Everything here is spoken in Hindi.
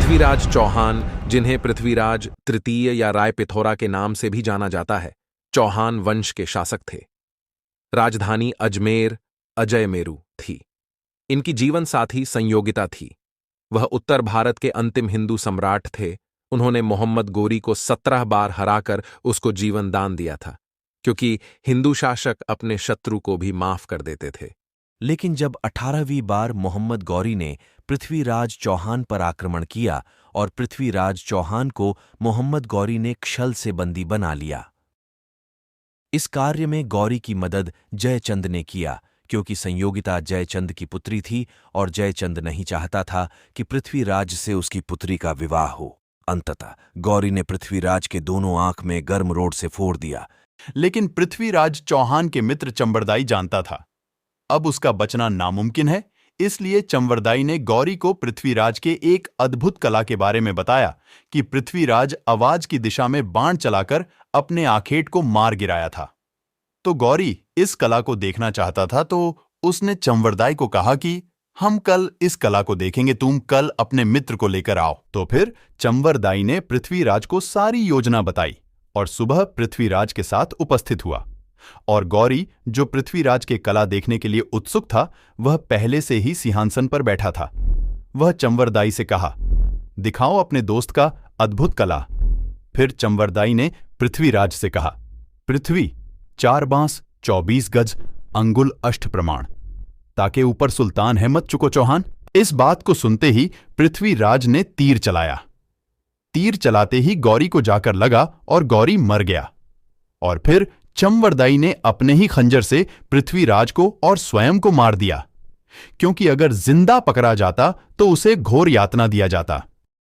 पृथ्वीराज चौहान, जिन्हें पृथ्वीराज तृतीय या राय पिथौरा के नाम से भी जाना जाता है, चौहान वंश के शासक थे। राजधानी अजमेर अजयमेरु थी। इनकी जीवन साथी संयोगिता थी। वह उत्तर भारत के अंतिम हिंदू सम्राट थे। उन्होंने मोहम्मद गोरी को 17 बार हराकर उसको जीवन दान दिया था, क्योंकि हिंदू शासक अपने शत्रु को भी माफ कर देते थे। लेकिन जब 18वीं बार मोहम्मद गौरी ने पृथ्वीराज चौहान पर आक्रमण किया और पृथ्वीराज चौहान को मोहम्मद गौरी ने छल से बंदी बना लिया। इस कार्य में गौरी की मदद जयचंद ने किया, क्योंकि संयोगिता जयचंद की पुत्री थी और जयचंद नहीं चाहता था कि पृथ्वीराज से उसकी पुत्री का विवाह हो। अंततः गौरी ने पृथ्वीराज के दोनों आंख में गर्म रोड से फोड़ दिया। लेकिन पृथ्वीराज चौहान के मित्र चंवरदाई जानता था अब उसका बचना नामुमकिन है, इसलिए चंवरदाई ने गौरी को पृथ्वीराज के एक अद्भुत कला के बारे में बताया कि पृथ्वीराज आवाज की दिशा में बाण चलाकर अपने आखेट को मार गिराया था। तो गौरी इस कला को देखना चाहता था, तो उसने चंवरदाई को कहा कि हम कल इस कला को देखेंगे, तुम कल अपने मित्र को लेकर आओ। तो फिर चंवरदाई ने पृथ्वीराज को सारी योजना बताई और सुबह पृथ्वीराज के साथ उपस्थित हुआ। और गौरी, जो पृथ्वीराज के कला देखने के लिए उत्सुक था, वह पहले से ही सिंहासन पर बैठा था। वह चंवरदाई से कहा, दिखाओ अपने दोस्त का अद्भुत कला। फिर चंवरदाई ने पृथ्वीराज से कहा, पृथ्वी 4 बांस 24 गज अंगुल अष्ट प्रमाण, ताके ऊपर सुल्तान है मत चुको चौहान। इस बात को सुनते ही पृथ्वीराज ने तीर चलाया। तीर चलाते ही गौरी को जाकर लगा और गौरी मर गया। और फिर चंवरदाई ने अपने ही खंजर से पृथ्वीराज को और स्वयं को मार दिया, क्योंकि अगर जिंदा पकड़ा जाता तो उसे घोर यातना दिया जाता।